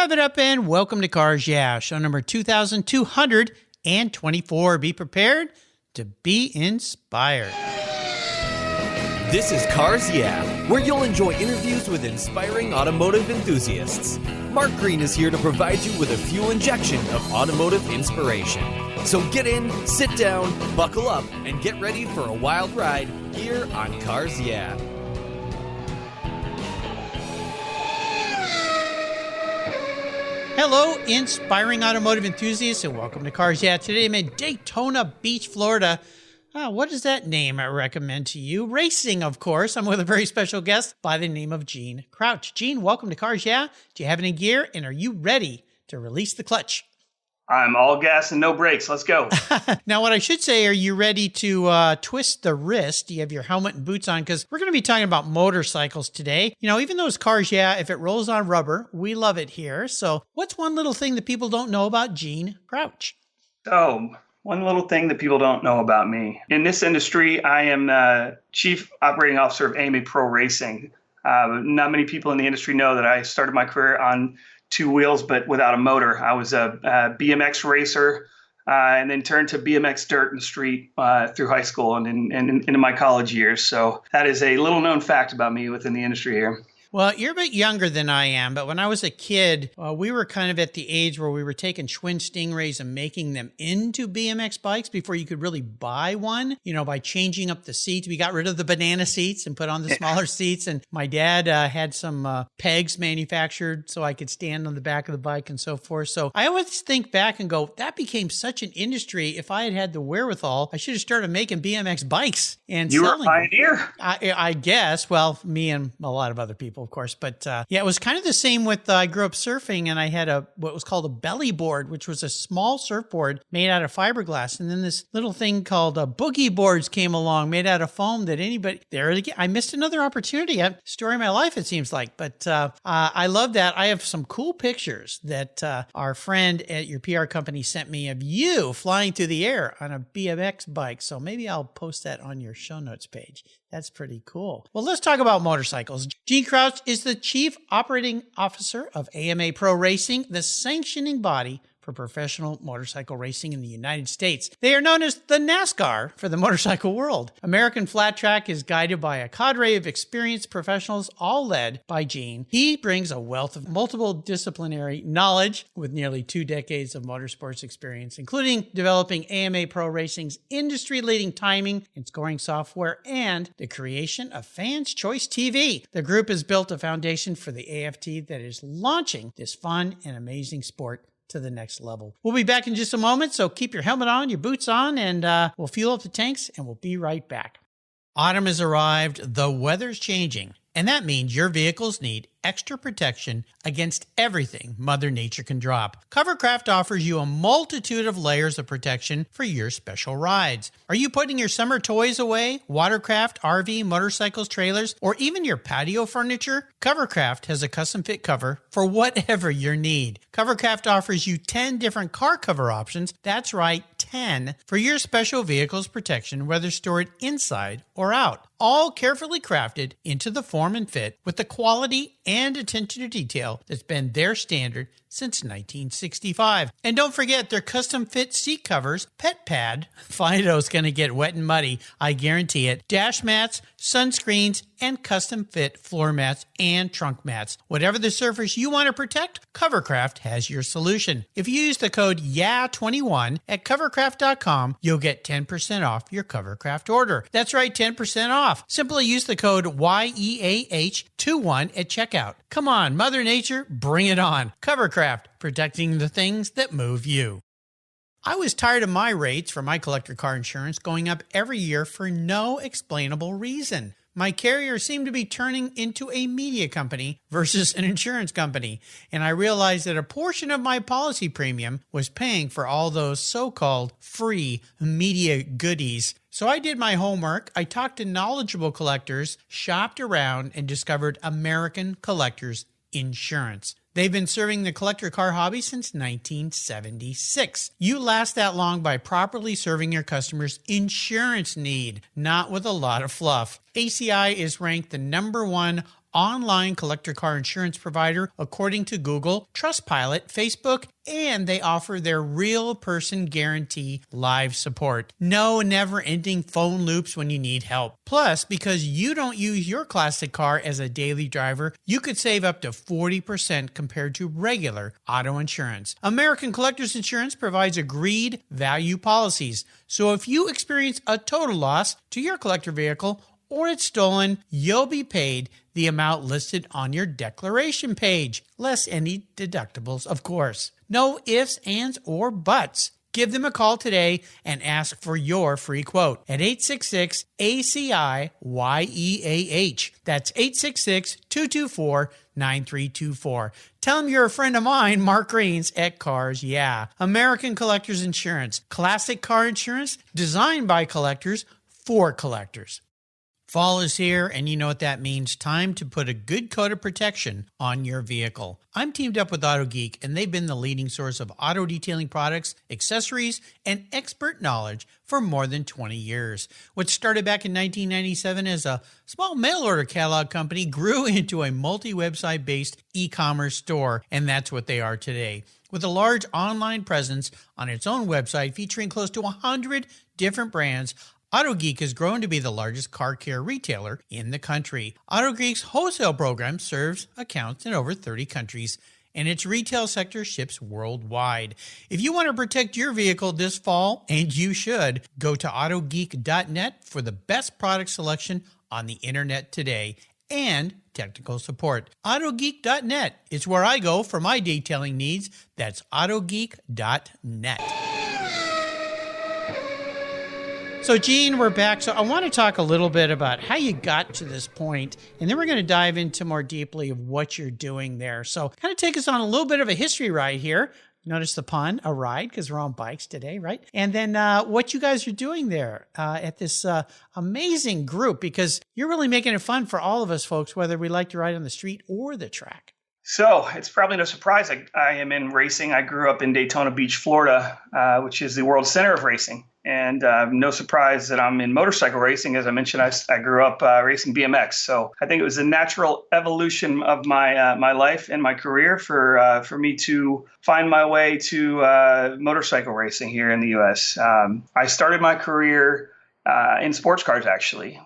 Rev it up and welcome to Cars Yeah, show number 2224. Be prepared to be inspired. This is Cars Yeah, where you'll enjoy interviews with inspiring automotive enthusiasts. Mark Green is here to provide you with a fuel injection of automotive inspiration. So get in, sit down, buckle up, and get ready for a wild ride here on Cars Yeah. Hello, inspiring automotive enthusiasts, and welcome to Cars Yeah. Today I'm in Daytona Beach, Florida. What is that name I recommend to you? Racing, of course. I'm with a very special guest by the name of Gene Crouch. Gene, welcome to Cars Yeah. Do you have any gear, and are you ready to release the clutch? I'm all gas and no brakes. Let's go. Now, what I should say, are you ready to twist the wrist? Do you have your helmet and boots on? Because we're going to be talking about motorcycles today. You know, even though it's Cars Yeah, if it rolls on rubber, we love it here. So what's one little thing that people don't know about Gene Crouch? So, one little thing that people don't know about me. In this industry, I am the Chief Operating Officer of AMA Pro Racing. Not many people in the industry know that I started my career on two wheels, but without a motor. I was a BMX racer and then turned to BMX dirt and street through high school and into my college years. So that is a little known fact about me within the industry here. Well, you're a bit younger than I am, but when I was a kid, we were kind of at the age where we were taking Schwinn Stingrays and making them into BMX bikes before you could really buy one, you know, by changing up the seats. We got rid of the banana seats and put on the smaller seats. And my dad had some pegs manufactured so I could stand on the back of the bike and so forth. So I always think back and go, that became such an industry. If I had had the wherewithal, I should have started making BMX bikes and you selling were a pioneer. I guess. Well, me and a lot of other people, of course. But yeah, it was kind of the same with, I grew up surfing and I had what was called a belly board, which was a small surfboard made out of fiberglass. And then this little thing called boogie boards came along, made out of foam that there again, I missed another opportunity. Story of my life, it seems like. But I love that. I have some cool pictures that our friend at your PR company sent me of you flying through the air on a BMX bike. So maybe I'll post that on your show notes page. That's pretty cool. Well, let's talk about motorcycles. Gene Crouch is the Chief Operating Officer of AMA Pro Racing, the sanctioning body for professional motorcycle racing in the United States. They are known as the NASCAR for the motorcycle world. American Flat Track is guided by a cadre of experienced professionals, all led by Gene. He brings a wealth of multiple disciplinary knowledge with nearly 2 decades of motorsports experience, including developing AMA Pro Racing's industry-leading timing and scoring software and the creation of Fans Choice TV. The group has built a foundation for the AFT that is launching this fun and amazing sport to the next level. We'll be back in just a moment, so keep your helmet on, your boots on, and we'll fuel up the tanks, and we'll be right back. Autumn has arrived, the weather's changing, and that means your vehicles need extra protection against everything Mother Nature can drop. Covercraft offers you a multitude of layers of protection for your special rides. Are you putting your summer toys away? Watercraft, RV, motorcycles, trailers, or even your patio furniture? Covercraft has a custom fit cover for whatever your need. Covercraft offers you 10 different car cover options. That's right, 10 for your special vehicle's protection, whether stored inside or out. All carefully crafted into the form and fit with the quality and attention to detail that's been their standard since 1965. And don't forget their custom fit seat covers, pet pad. Fido's going to get wet and muddy, I guarantee it. Dash mats, sunscreens, and custom fit floor mats and trunk mats. Whatever the surface you want to protect, Covercraft has your solution. If you use the code YEAH21 at covercraft.com, you'll get 10% off your Covercraft order. That's right, 10% off. Simply use the code YEAH21 at checkout. Come on, Mother Nature, bring it on. Covercraft, protecting the things that move you. I was tired of my rates for my collector car insurance going up every year for no explainable reason. My carrier seemed to be turning into a media company versus an insurance company, and I realized that a portion of my policy premium was paying for all those so-called free media goodies. So I did my homework, I talked to knowledgeable collectors, shopped around, and discovered American Collectors Insurance. They've been serving the collector car hobby since 1976. You last that long by properly serving your customers' insurance need, not with a lot of fluff. ACI is ranked the #1 online collector car insurance provider according to Google, Trustpilot, Facebook, and they offer their real person guarantee live support. No never-ending phone loops when you need help. Plus, because you don't use your classic car as a daily driver, you could save up to 40% compared to regular auto insurance. American Collectors Insurance provides agreed value policies. So if you experience a total loss to your collector vehicle or it's stolen, you'll be paid the amount listed on your declaration page, less any deductibles, of course. No ifs, ands, or buts. Give them a call today and ask for your free quote at 866-ACI-YEAH. That's 866-224-9324. Tell them you're a friend of mine, Mark Greens at Cars Yeah. American Collectors Insurance. Classic car insurance designed by collectors for collectors. Fall is here, and you know what that means. Time to put a good coat of protection on your vehicle. I'm teamed up with AutoGeek, and they've been the leading source of auto detailing products, accessories, and expert knowledge for more than 20 years. What started back in 1997 as a small mail-order catalog company grew into a multi-website based e-commerce store, and that's what they are today. With a large online presence on its own website featuring close to 100 different brands, AutoGeek has grown to be the largest car care retailer in the country. AutoGeek's wholesale program serves accounts in over 30 countries, and its retail sector ships worldwide. If you want to protect your vehicle this fall, and you should, go to autogeek.net for the best product selection on the internet today and technical support. Autogeek.net is where I go for my detailing needs. That's autogeek.net. So, Gene, we're back. So I want to talk a little bit about how you got to this point, and then we're going to dive into more deeply of what you're doing there. So kind of take us on a little bit of a history ride here. Notice the pun, a ride, because we're on bikes today, right? And then what you guys are doing there at this amazing group, because you're really making it fun for all of us folks, whether we like to ride on the street or the track. So it's probably no surprise I am in racing. I grew up in Daytona Beach, Florida, which is the world center of racing. And no surprise that I'm in motorcycle racing. As I mentioned, I grew up racing BMX. So I think it was a natural evolution of my life and my career for me to find my way to motorcycle racing here in the U.S. I started my career in sports cars, actually,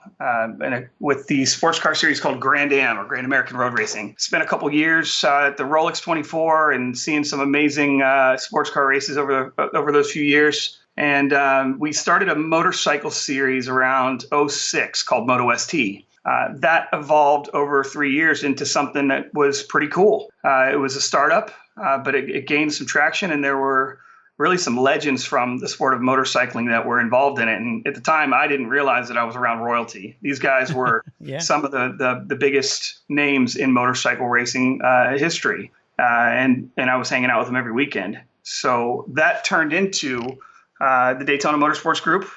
with the sports car series called Grand Am, or Grand American Road Racing. Spent a couple years at the Rolex 24 and seeing some amazing sports car races over those few years. And we started a motorcycle series around '06 called Moto ST. That evolved over 3 years into something that was pretty cool. It was a startup, but it gained some traction, and there were really some legends from the sport of motorcycling that were involved in it. And at the time, I didn't realize that I was around royalty. These guys were some of the biggest names in motorcycle racing history. And I was hanging out with them every weekend. So that turned into the Daytona Motorsports Group.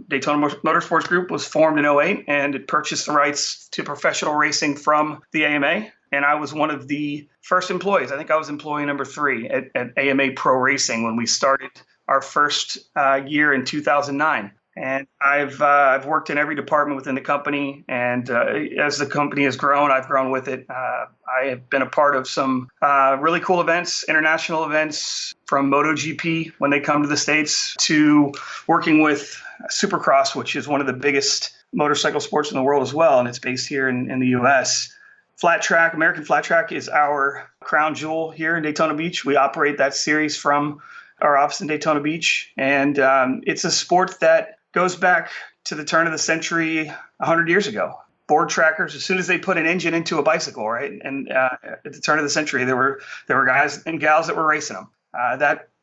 Daytona Motorsports Group was formed in '08, and it purchased the rights to professional racing from the AMA. And I was one of the first employees. I think I was employee number 3 at AMA Pro Racing when we started our first year in 2009. And I've worked in every department within the company. And as the company has grown, I've grown with it. I have been a part of some really cool events, international events, from MotoGP when they come to the States, to working with Supercross, which is one of the biggest motorcycle sports in the world as well. And it's based here in the U.S. Flat track, American Flat Track, is our crown jewel here in Daytona Beach. We operate that series from our office in Daytona Beach. And it's a sport that goes back to the turn of the century 100 years ago. Board trackers, as soon as they put an engine into a bicycle, right? And at the turn of the century, there were guys and gals that were racing them.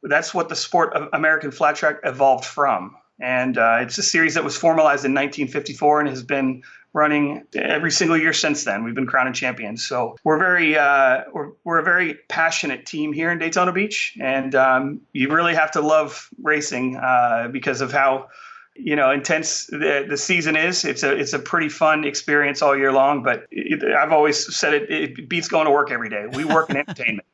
That's what the sport of American Flat Track evolved from. And it's a series that was formalized in 1954 and has been running every single year since then. We've been crowning champions. So we're we're a very passionate team here in Daytona Beach, and you really have to love racing because of how intense the season is. It's a pretty fun experience all year long. But I've always said it beats going to work every day. We work in entertainment.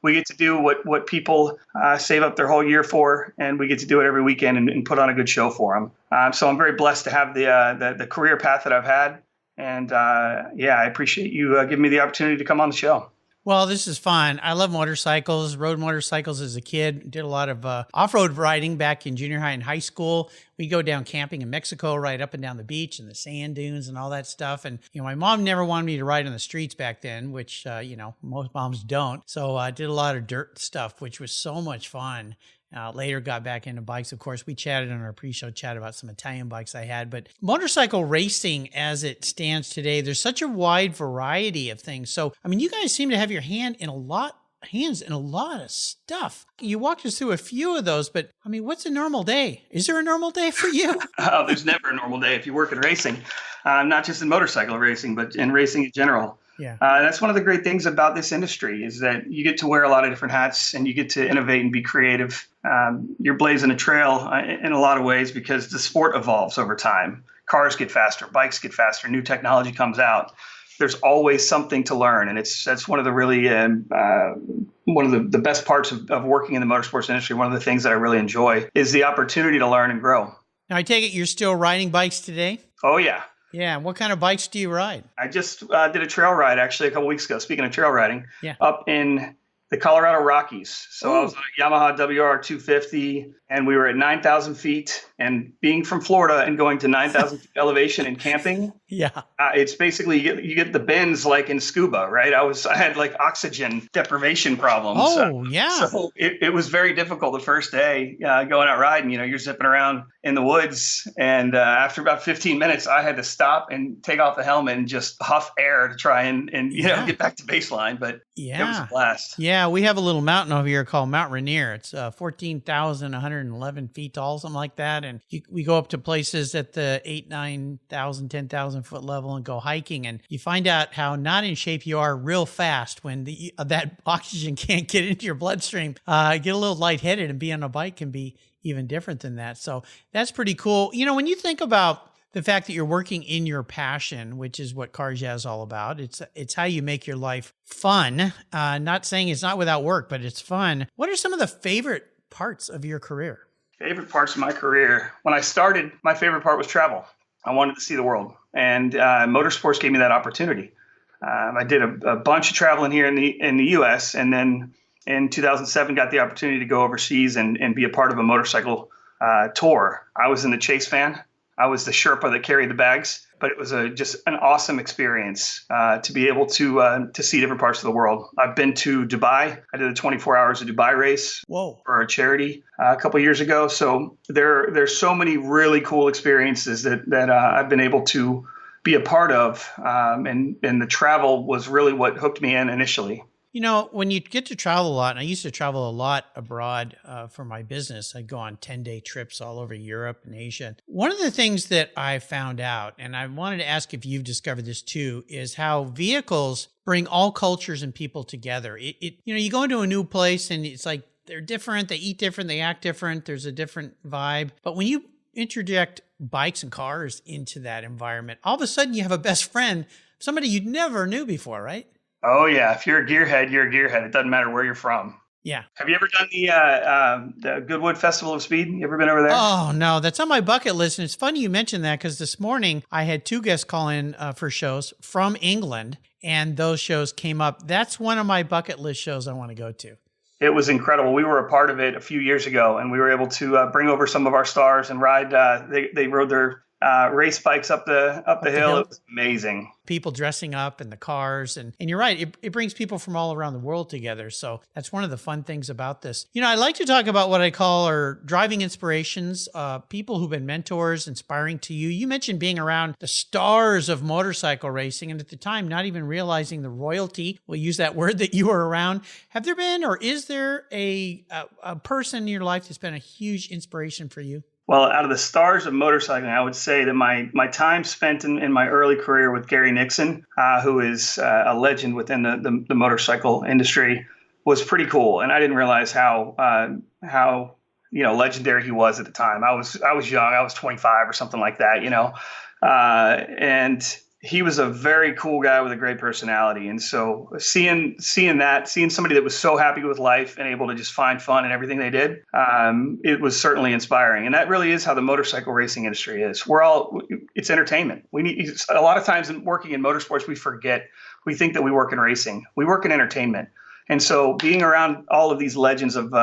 We get to do what people save up their whole year for, and we get to do it every weekend and put on a good show for them. So I'm very blessed to have the career path that I've had, And yeah, I appreciate you giving me the opportunity to come on the show. Well, this is fun. I love motorcycles, rode motorcycles as a kid, did a lot of off-road riding back in junior high and high school. We go down camping in Mexico, ride up and down the beach and the sand dunes and all that stuff. And, my mom never wanted me to ride on the streets back then, which, most moms don't. So I did a lot of dirt stuff, which was so much fun. Later got back into bikes. Of course, we chatted on our pre-show chat about some Italian bikes I had, but motorcycle racing as it stands today, there's such a wide variety of things. So, you guys seem to have your hands in a lot of stuff. You walked us through a few of those, but what's a normal day? Is there a normal day for you? Oh, there's never a normal day if you work in racing, not just in motorcycle racing, but in racing in general. Yeah. That's one of the great things about this industry is that you get to wear a lot of different hats and you get to innovate and be creative. You're blazing a trail in a lot of ways because the sport evolves over time. Cars get faster, bikes get faster, new technology comes out. There's always something to learn. And that's one of the really, one of the best parts of working in the motorsports industry. One of the things that I really enjoy is the opportunity to learn and grow. Now, I take it you're still riding bikes today? Oh, yeah. Yeah. What kind of bikes do you ride? I just did a trail ride actually a couple weeks ago. Speaking of trail riding, yeah, up in the Colorado Rockies. So I was on a Yamaha WR 250 and we were at 9,000 feet. And being from Florida and going to 9,000 feet elevation and camping, yeah, it's basically you get the bends like in scuba, right? I had like oxygen deprivation problems. Oh, yeah. So it was very difficult the first day going out riding. You're zipping around in the woods, and after about 15 minutes, I had to stop and take off the helmet and just huff air to try and get back to baseline. But it was a blast. Yeah, we have a little mountain over here called Mount Rainier. It's 14,111 feet tall, something like that. And we go up to places at the 8,000, 9,000, 10,000 foot level and go hiking. And you find out how not in shape you are real fast when that oxygen can't get into your bloodstream. Get a little lightheaded, and being on a bike can be even different than that. So that's pretty cool. When you think about the fact that you're working in your passion, which is what Cars Yeah is all about, it's how you make your life fun. Not saying it's not without work, but it's fun. What are some of the favorite parts of your career? Favorite parts of my career. When I started, my favorite part was travel. I wanted to see the world, and motorsports gave me that opportunity. I did a bunch of traveling here in the U.S., and then in 2007 got the opportunity to go overseas and be a part of a motorcycle tour. I was in the chase van. I was the Sherpa that carried the bags, but it was just an awesome experience to be able to see different parts of the world. I've been to Dubai. I did a 24 hours of Dubai race for a charity a couple of years ago. So there's so many really cool experiences that I've been able to be a part of, and the travel was really what hooked me in initially. When you get to travel a lot, and I used to travel a lot abroad for my business, I'd go on 10-day trips all over Europe and Asia. One of the things that I found out, and I wanted to ask if you've discovered this too, is how vehicles bring all cultures and people together. You go into a new place and it's like they're different, they eat different, they act different, there's a different vibe. But when you interject bikes and cars into that environment, all of a sudden you have a best friend, somebody you never knew before, right? Oh, yeah. If you're a gearhead, you're a gearhead. It doesn't matter where you're from. Yeah. Have you ever done the Goodwood Festival of Speed? You ever been over there? Oh, no. That's on my bucket list. And it's funny you mentioned that because this morning I had two guests call in for shows from England, and those shows came up. That's one of my bucket list shows I want to go to. It was incredible. We were a part of it a few years ago, and we were able to bring over some of our stars and ride. They rode their race bikes up the hill. It was amazing. People dressing up in the cars. And you're right, it brings people from all around the world together. So that's one of the fun things about this. I like to talk about what I call our driving inspirations, people who've been mentors, inspiring to you. You mentioned being around the stars of motorcycle racing, and at the time, not even realizing the royalty, we'll use that word, that you were around. Have there been, or is there a person in your life that's been a huge inspiration for you? Well, out of the stars of motorcycling, I would say that my time spent in my early career with Gary Nixon, who is a legend within the motorcycle industry, was pretty cool. And I didn't realize how legendary he was at the time. I was young. I was 25 or something like that, and he was a very cool guy with a great personality. And so seeing somebody that was so happy with life and able to just find fun in everything they did, it was certainly inspiring. And that really is how the motorcycle racing industry is. It's entertainment. A lot of times working in motorsports, we think that we work in racing. We work in entertainment. And so being around all of these legends of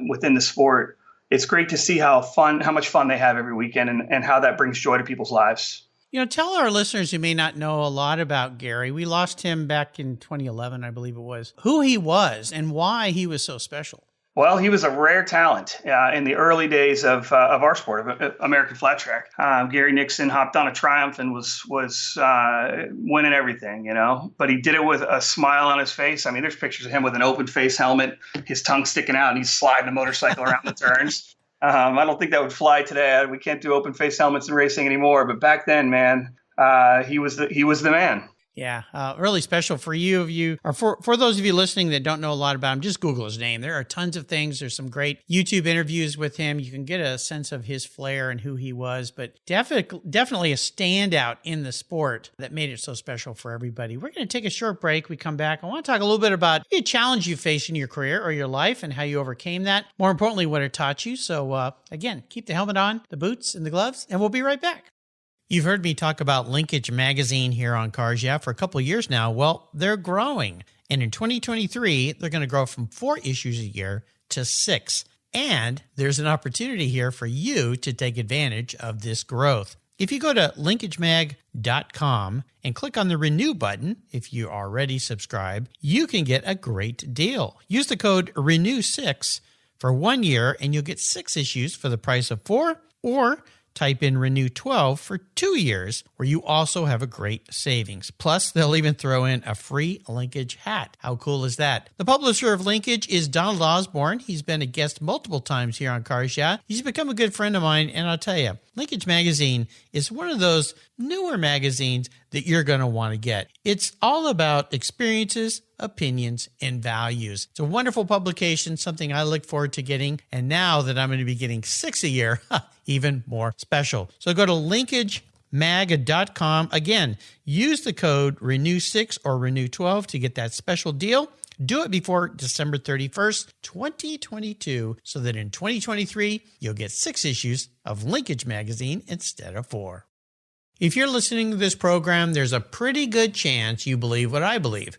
within the sport, it's great to see how much fun they have every weekend and how that brings joy to people's lives. Tell our listeners who may not know a lot about Gary. We lost him back in 2011, I believe it was, who he was and why he was so special. Well, he was a rare talent in the early days of our sport, of American flat track. Gary Nixon hopped on a Triumph and was winning everything, but he did it with a smile on his face. I mean, there's pictures of him with an open face helmet, his tongue sticking out, and he's sliding a motorcycle around the turns. I don't think that would fly today. We can't do open face helmets in racing anymore. But back then, man, he was the man. Yeah, really special for you or for those of you listening that don't know a lot about him. Just Google his name. There are tons of things. There's some great YouTube interviews with him. You can get a sense of his flair and who he was. But definitely a standout in the sport that made it so special for everybody. We're going to take a short break. We come back. I want to talk a little bit about a challenge you faced in your career or your life and how you overcame that. More importantly, what it taught you. So again, keep the helmet on, the boots, and the gloves, and we'll be right back. You've heard me talk about Linkage Magazine here on Cars Yeah for a couple of years now. Well, they're growing. And in 2023, they're going to grow from 4 issues a year to 6. And there's an opportunity here for you to take advantage of this growth. If you go to linkagemag.com and click on the Renew button, if you already subscribe, you can get a great deal. Use the code RENEW6 for 1 year, and you'll get 6 issues for the price of 4, or type in Renew 12 for 2 years, where you also have a great savings. Plus, they'll even throw in a free Linkage hat. How cool is that? The publisher of Linkage is Donald Osborne. He's been a guest multiple times here on Cars Yeah. He's become a good friend of mine, and I'll tell you, Linkage Magazine is one of those newer magazines that you're going to want to get. It's all about experiences, opinions, and values. It's a wonderful publication, something I look forward to getting. And now that I'm going to be getting 6 a year, even more special. So go to linkagemag.com. Again, use the code RENEW6 or RENEW12 to get that special deal. Do it before December 31st, 2022, so that in 2023, you'll get 6 issues of Linkage Magazine instead of 4. If you're listening to this program, there's a pretty good chance you believe what I believe,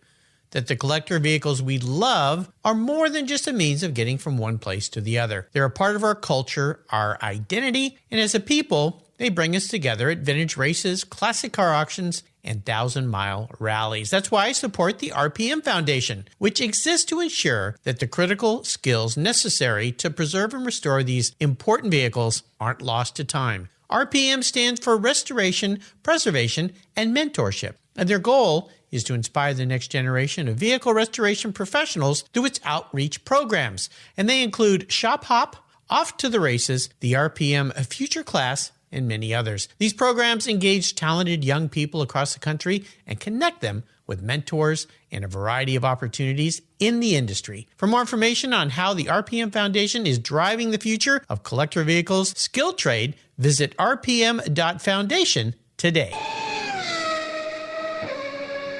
that the collector vehicles we love are more than just a means of getting from one place to the other. They're a part of our culture, our identity, and as a people, they bring us together at vintage races, classic car auctions, and 1,000-mile rallies. That's why I support the RPM Foundation, which exists to ensure that the critical skills necessary to preserve and restore these important vehicles aren't lost to time. RPM stands for Restoration, Preservation, and Mentorship, and their goal is to inspire the next generation of vehicle restoration professionals through its outreach programs. And they include Shop Hop, Off to the Races, the RPM Future Class, and many others. These programs engage talented young people across the country and connect them with mentors and a variety of opportunities in the industry. For more information on how the RPM Foundation is driving the future of collector vehicles skilled trade, visit rpm.foundation today.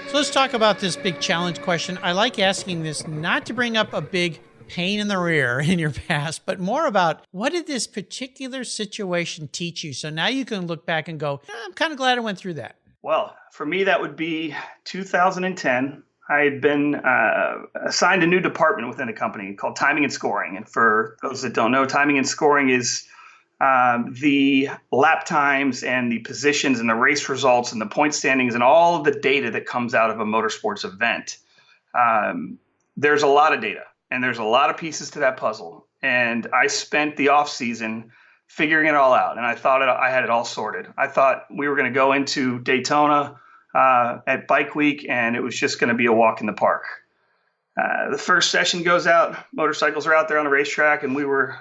So let's talk about this big challenge question. I like asking this not to bring up a big pain in the rear in your past, but more about what did this particular situation teach you? So now you can look back and go, I'm kind of glad I went through that. Well, for me, that would be 2010. I had been assigned a new department within a company called Timing and Scoring. And for those that don't know, timing and scoring is the lap times and the positions and the race results and the point standings and all of the data that comes out of a motorsports event. There's a lot of data and there's a lot of pieces to that puzzle. And I spent the off season figuring it all out. And I thought I had it all sorted. I thought we were going to go into Daytona at Bike Week and it was just going to be a walk in the park. The first session goes out, motorcycles are out there on the racetrack, and we were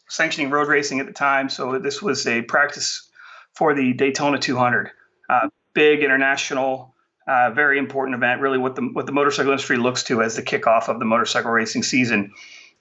sanctioning road racing at the time. So this was a practice for the Daytona 200, big international, very important event, really what the motorcycle industry looks to as the kickoff of the motorcycle racing season.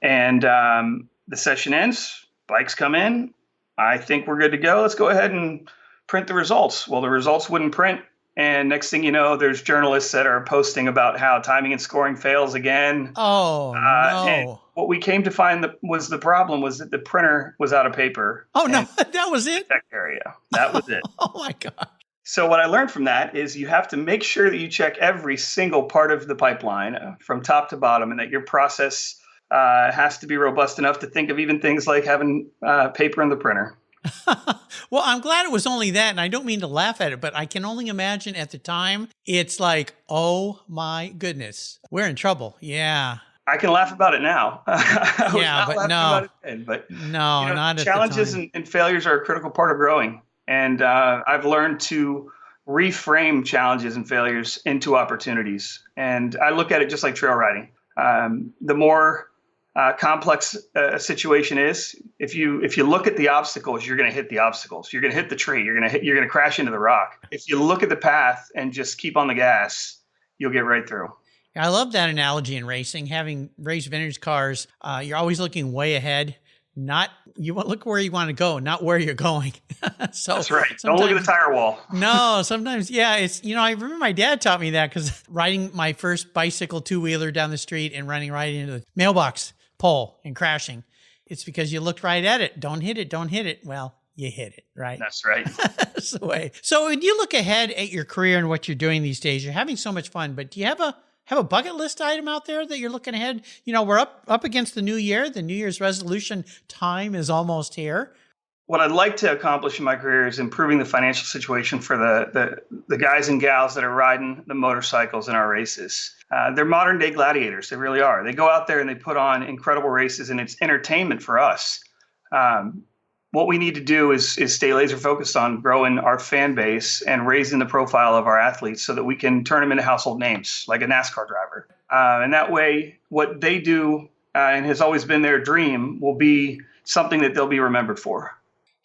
And the session ends, bikes come in. I think we're good to go. Let's go ahead and print the results. Well, the results wouldn't print. And next thing you know, there's journalists that are posting about how timing and scoring fails again. Oh, And no. what we came to find was the problem was that the printer was out of paper. Oh, no, that was it? Tech area. That was it. Oh, my God. So what I learned from that is you have to make sure that you check every single part of the pipeline from top to bottom, and that your process has to be robust enough to think of even things like having paper in the printer. Well, I'm glad it was only that, and I don't mean to laugh at it, but I can only imagine at the time, it's like, oh my goodness, we're in trouble. Yeah. I can laugh about it now. Yeah, but no. No, not at challenges the time. and failures are a critical part of growing. And I've learned to reframe challenges and failures into opportunities. And I look at it just like trail riding. The more complex a situation is, if you look at the obstacles, you're going to hit the obstacles. You're going to hit the tree. You're going to crash into the rock. If you look at the path and just keep on the gas, you'll get right through. I love that analogy in racing. Having raced vintage cars, you're always looking way ahead. Look where you want to go, not where you're going. So that's right. Don't look at the tire wall. No, sometimes, yeah, it's, I remember my dad taught me that because riding my first bicycle 2-wheeler down the street and running right into the mailbox pole and crashing. It's because you looked right at it. Don't hit it. Don't hit it. Well, you hit it, right? That's right. That's the way. So when you look ahead at your career and what you're doing these days, you're having so much fun, but do you have a bucket list item out there that you're looking ahead? We're up against the new year. The New Year's resolution time is almost here. What I'd like to accomplish in my career is improving the financial situation for the guys and gals that are riding the motorcycles in our races. They're modern day gladiators. They really are. They go out there and they put on incredible races, and it's entertainment for us. What we need to do is stay laser focused on growing our fan base and raising the profile of our athletes so that we can turn them into household names like a NASCAR driver. And that way, what they do and has always been their dream will be something that they'll be remembered for.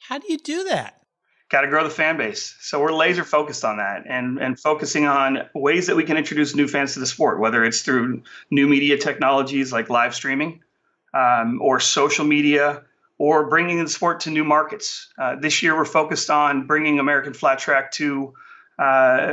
How do you do that? Got to grow the fan base. So we're laser focused on that and focusing on ways that we can introduce new fans to the sport, whether it's through new media technologies like live streaming or social media, or bringing the sport to new markets. This year, we're focused on bringing American flat track to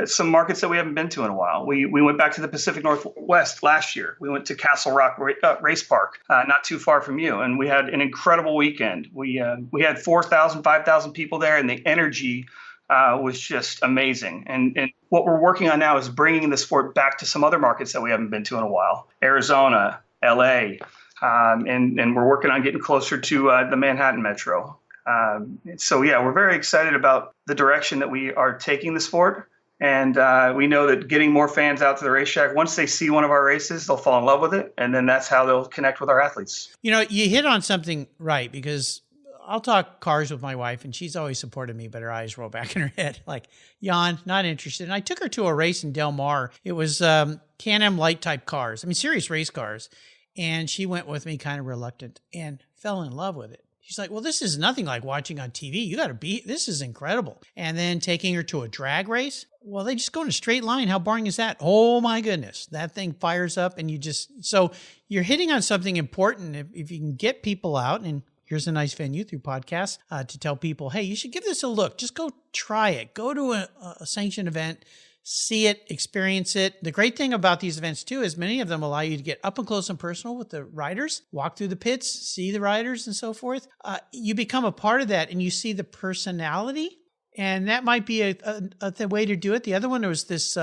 some markets that we haven't been to in a while. We went back to the Pacific Northwest last year. We went to Castle Rock Race Park, not too far from you, and we had an incredible weekend. We had 4,000, 5,000 people there, and the energy was just amazing. And what we're working on now is bringing the sport back to some other markets that we haven't been to in a while. Arizona, LA, and we're working on getting closer to the Manhattan Metro. So yeah, we're very excited about the direction that we are taking the sport. And we know that getting more fans out to the racetrack, once they see one of our races, they'll fall in love with it. And then that's how they'll connect with our athletes. You hit on something right, because I'll talk cars with my wife and she's always supported me, but her eyes roll back in her head like, Jan, not interested. And I took her to a race in Del Mar. It was Can-Am light type cars. Serious race cars. And she went with me kind of reluctant and fell in love with it. She's like, well, this is nothing like watching on TV. This is incredible. And then taking her to a drag race. Well, they just go in a straight line. How boring is that? Oh my goodness. That thing fires up and so you're hitting on something important. If you can get people out, and here's a nice venue through podcasts to tell people, hey, you should give this a look. Just go try it. Go to a sanctioned event. See it, experience it. The great thing about these events too is many of them allow you to get up and close and personal with the riders, walk through the pits, see the riders and so forth. You become a part of that and you see the personality, and that might be a way to do it. The other one was this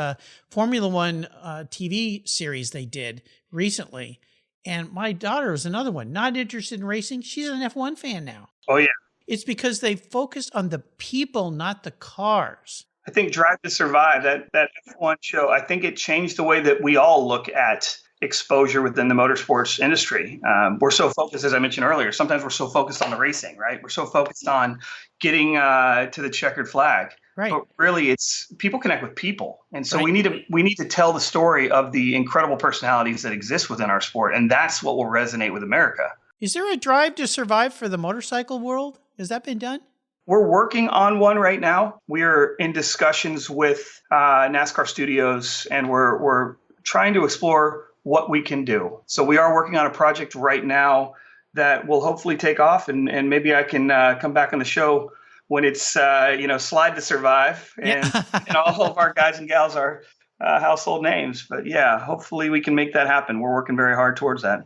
Formula One TV series they did recently. And my daughter was another one, not interested in racing. She's an F1 fan now. Oh yeah. It's because they focused on the people, not the cars. I think Drive to Survive, that F1 show, I think it changed the way that we all look at exposure within the motorsports industry. We're so focused, as I mentioned earlier, sometimes we're so focused on the racing, right? We're so focused on getting to the checkered flag. Right. But really, it's people connect with people. And so right. we need to tell the story of the incredible personalities that exist within our sport. And that's what will resonate with America. Is there a Drive to Survive for the motorcycle world? Has that been done? We're working on one right now. We're in discussions with NASCAR studios, and we're trying to explore what we can do. So we are working on a project right now that will hopefully take off, and maybe I can come back on the show when it's Slide to Survive, and all of our guys and gals are household names. But yeah, hopefully we can make that happen. We're working very hard towards that.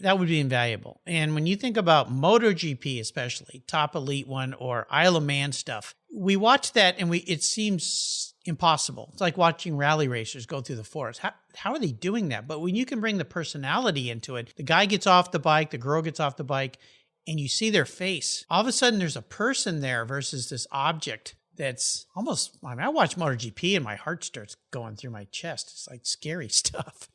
That would be invaluable. And when you think about MotoGP, especially Top Elite one or Isle of Man stuff, we watch that and it seems impossible. It's like watching rally racers go through the forest. How are they doing that? But when you can bring the personality into it, the guy gets off the bike, the girl gets off the bike, and you see their face. All of a sudden, there's a person there versus this object that's almost, I watch MotoGP and my heart starts going through my chest. It's like scary stuff,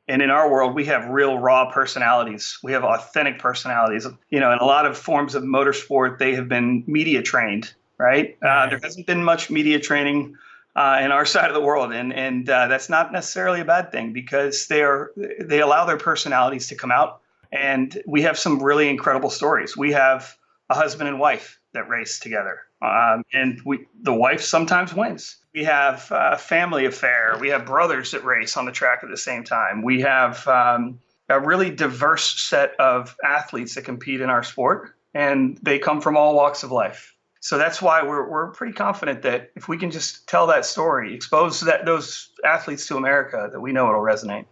And in our world, we have real raw personalities. We have authentic personalities. In a lot of forms of motorsport, they have been media trained, right? There hasn't been much media training in our side of the world. And that's not necessarily a bad thing, because they allow their personalities to come out. And we have some really incredible stories. We have a husband and wife that race together. And the wife sometimes wins. We have a family affair. We have brothers that race on the track at the same time. We have a really diverse set of athletes that compete in our sport, and they come from all walks of life. So that's why we're pretty confident that if we can just tell that story, expose those athletes to America, that we know it'll resonate.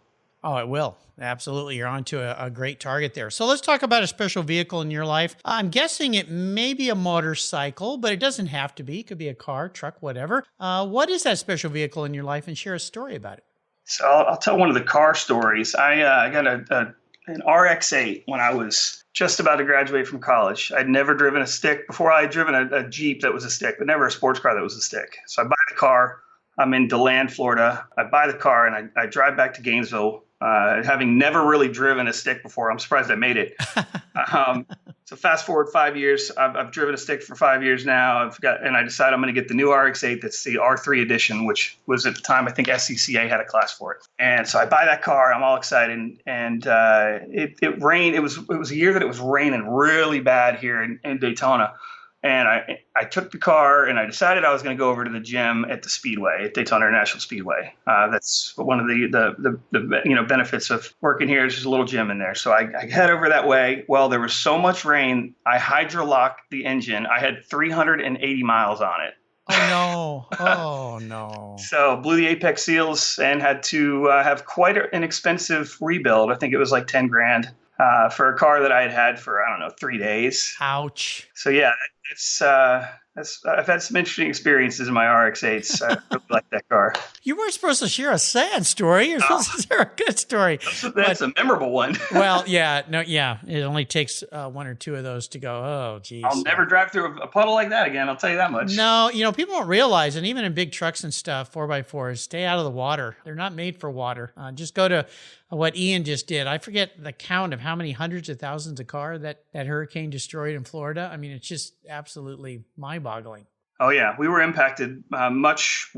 Oh, it will. Absolutely. You're onto a great target there. So let's talk about a special vehicle in your life. I'm guessing it may be a motorcycle, but it doesn't have to be. It could be a car, truck, whatever. What is that special vehicle in your life, and share a story about it? So I'll tell one of the car stories. I got an RX-8 when I was just about to graduate from college. I'd never driven a stick before. I had driven a Jeep that was a stick, but never a sports car that was a stick. So I buy the car. I'm in DeLand, Florida. I buy the car and I drive back to Gainesville. Having never really driven a stick before, I'm surprised I made it. So fast forward 5 years, I've driven a stick for 5 years now. I decided I'm going to get the new RX-8. That's the R3 edition, which was at the time, I think SCCA had a class for it. And so I buy that car. I'm all excited. And it rained. It was a year that it was raining really bad here in Daytona. And I took the car and I decided I was going to go over to the gym at the Speedway, at Daytona International Speedway. That's one of the benefits of working here. Is there's a little gym in there. So I head over that way. Well, there was so much rain, I hydrolocked the engine. I had 380 miles on it. Oh, no. Oh, no. So blew the apex seals and had to have quite an expensive rebuild. I think it was like 10 grand. For a car that I had for, 3 days. Ouch. So yeah, I've had some interesting experiences in my RX-8s. I really like that car. You weren't supposed to share a sad story. You're supposed to share a good story. That's a memorable one. Well, yeah. It only takes one or two of those to go, oh, geez. I'll never drive through a puddle like that again. I'll tell you that much. No, people don't realize, and even in big trucks and stuff, 4x4s, stay out of the water. They're not made for water. Just go to what Ian just did. I forget the count of how many hundreds of thousands of cars that hurricane destroyed in Florida. I mean, it's just absolutely mind-boggling. Oh, yeah. We were impacted much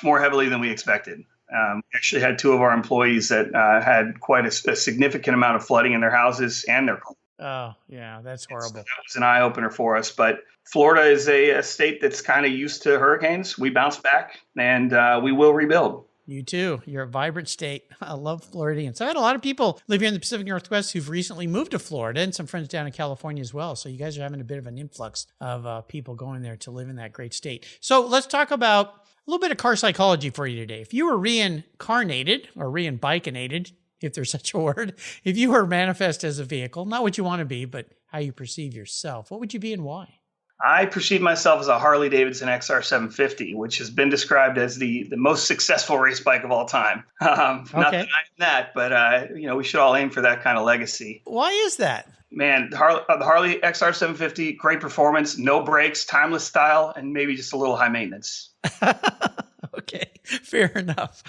more heavily than we expected. We actually had two of our employees that had quite a significant amount of flooding in their houses and their homes. Oh, yeah, that's horrible. So that was an eye-opener for us. But Florida is a state that's kind of used to hurricanes. We bounce back, and we will rebuild. You too. You're a vibrant state. I love Floridians. I've had a lot of people live here in the Pacific Northwest who've recently moved to Florida, and some friends down in California as well. So you guys are having a bit of an influx of people going there to live in that great state. So let's talk about a little bit of car psychology for you today. If you were reincarnated or re-bikeinated, if there's such a word, if you were manifest as a vehicle, not what you want to be, but how you perceive yourself, what would you be and why? I perceive myself as a Harley-Davidson XR750, which has been described as the most successful race bike of all time. Not that I'm that, but we should all aim for that kind of legacy. Why is that? Man, the Harley XR750, great performance, no brakes, timeless style, and maybe just a little high maintenance. Okay, fair enough.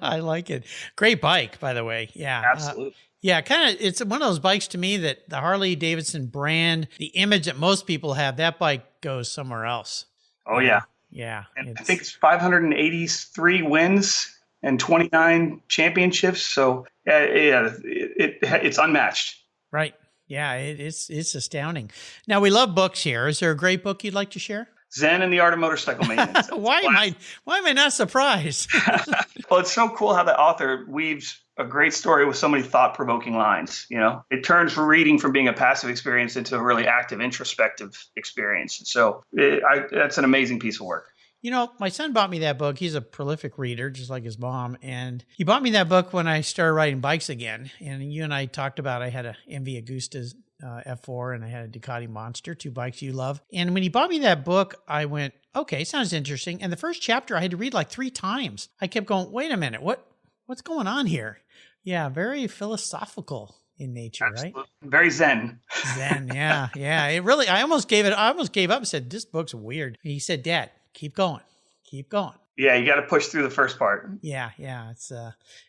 I like it. Great bike, by the way. Yeah, absolutely. Yeah, it's one of those bikes to me that the Harley-Davidson brand, the image that most people have, that bike goes somewhere else. Oh, yeah. Yeah. And I think it's 583 wins and 29 championships. So, it's unmatched. Right. Yeah, it's astounding. Now, we love books here. Is there a great book you'd like to share? Zen and the Art of Motorcycle Maintenance. Why am I not surprised? Well, it's so cool how the author weaves a great story with so many thought-provoking lines. It turns reading from being a passive experience into a really active, introspective experience. So that's an amazing piece of work. My son bought me that book. He's a prolific reader, just like his mom. And he bought me that book when I started riding bikes again. And you and I talked about, I had a MV Agusta F4 and I had a Ducati Monster, 2 bikes you love. And when he bought me that book, I went, okay, sounds interesting. And the first chapter I had to read like 3 times. I kept going, wait a minute, what's going on here? Yeah, very philosophical in nature, Absolutely. Right? Very Zen. Zen, yeah. It really, I almost gave up and said, this book's weird. And he said, Dad, keep going. Yeah, you got to push through the first part. Yeah. It's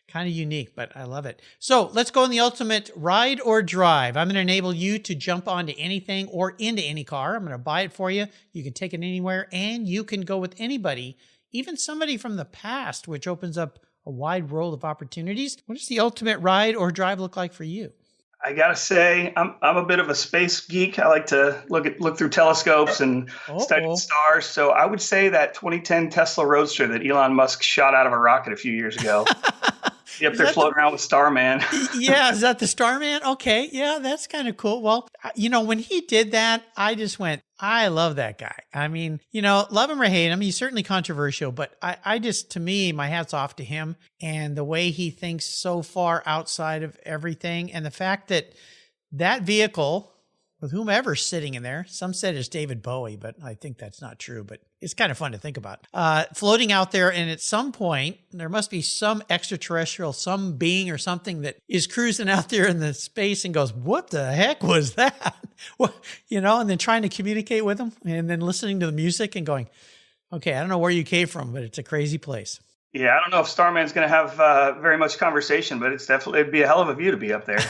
kind of unique, but I love it. So let's go on the ultimate ride or drive. I'm going to enable you to jump onto anything or into any car. I'm going to buy it for you. You can take it anywhere, and you can go with anybody, even somebody from the past, which opens up a wide world of opportunities. What does the ultimate ride or drive look like for you? I gotta say, I'm a bit of a space geek. I like to look through telescopes and study the stars. So I would say that 2010 Tesla Roadster that Elon Musk shot out of a rocket a few years ago. Yep, they're floating around with Starman. Yeah, is that the Starman? Okay, yeah, that's kind of cool. Well, when he did that, I just went, I love that guy. I mean, love him or hate him, he's certainly controversial, but I just, to me, my hat's off to him and the way he thinks so far outside of everything. And the fact that vehicle, with whomever's sitting in there, some said it's David Bowie, but I think that's not true, but it's kind of fun to think about. Floating out there, and at some point, there must be some extraterrestrial, some being or something that is cruising out there in the space and goes, what the heck was that? And then trying to communicate with them and then listening to the music and going, okay, I don't know where you came from, but it's a crazy place. Yeah, I don't know if Starman's going to have very much conversation, but it'd be a hell of a view to be up there.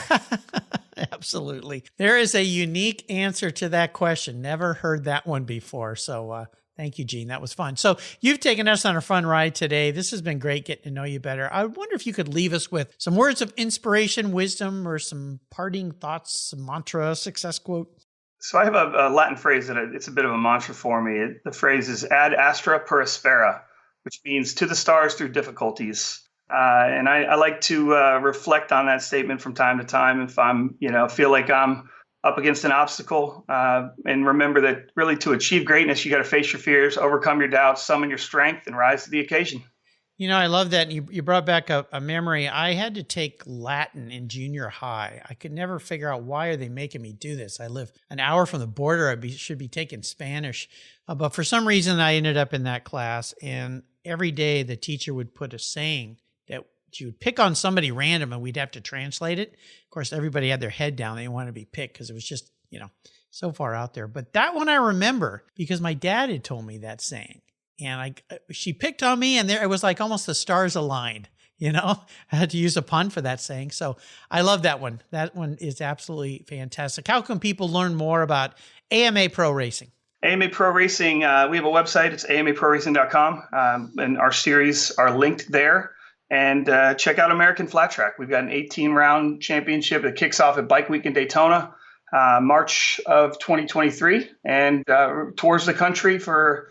Absolutely. There is a unique answer to that question. Never heard that one before. So thank you, Gene. That was fun. So you've taken us on a fun ride today. This has been great getting to know you better. I wonder if you could leave us with some words of inspiration, wisdom, or some parting thoughts, some mantra, success quote. So I have a Latin phrase that it's a bit of a mantra for me. The phrase is ad astra per aspera, which means to the stars through difficulties. And I like to reflect on that statement from time to time if I'm, feel like I'm up against an obstacle, and remember that really to achieve greatness, you got to face your fears, overcome your doubts, summon your strength, and rise to the occasion. I love that. You brought back a memory. I had to take Latin in junior high. I could never figure out why are they making me do this. I live an hour from the border. I should be taking Spanish. But for some reason, I ended up in that class. And every day the teacher would put a saying that she would pick on somebody random and we'd have to translate it. Of course, everybody had their head down. They didn't want to be picked because it was just, so far out there. But that one I remember because my dad had told me that saying. And she picked on me, and it was like almost the stars aligned, I had to use a pun for that saying. So I love that one. That one is absolutely fantastic. How can people learn more about AMA Pro Racing? AMA Pro Racing, we have a website. It's amaproracing.com, and our series are linked there. And check out American Flat Track. We've got an 18-round championship that kicks off at Bike Week in Daytona, March of 2023, and tours the country for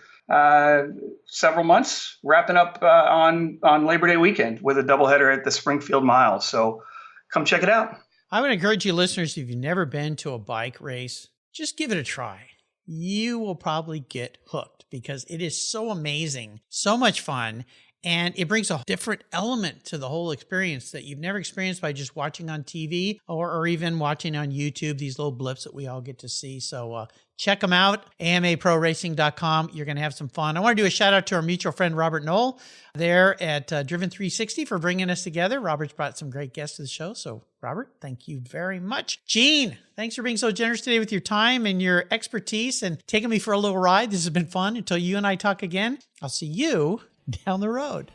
several months, wrapping up on Labor Day weekend with a doubleheader at the Springfield Mile. So come check it out. I would encourage you listeners, if you've never been to a bike race, just give it a try. You will probably get hooked because it is so amazing, so much fun. And it brings a different element to the whole experience that you've never experienced by just watching on TV or even watching on YouTube, these little blips that we all get to see. So check them out, amaproracing.com. You're going to have some fun. I want to do a shout out to our mutual friend, Robert Knoll, there at Driven 360 for bringing us together. Robert's brought some great guests to the show. So Robert, thank you very much. Gene, thanks for being so generous today with your time and your expertise and taking me for a little ride. This has been fun. Until you and I talk again, I'll see you down the road.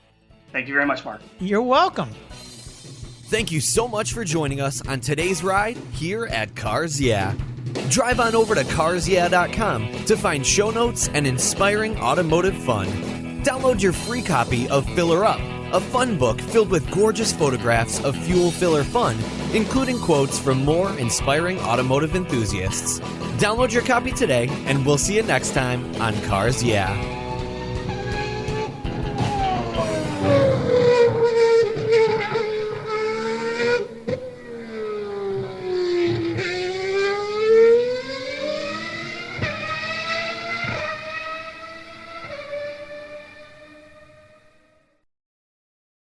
Thank you very much, Mark. You're welcome. Thank you so much for joining us on today's ride here at Cars Yeah. Drive on over to carsyeah.com to find show notes and inspiring automotive fun. Download your free copy of Filler Up, a fun book filled with gorgeous photographs of fuel filler fun, including quotes from more inspiring automotive enthusiasts. Download your copy today, and we'll see you next time on Cars Yeah.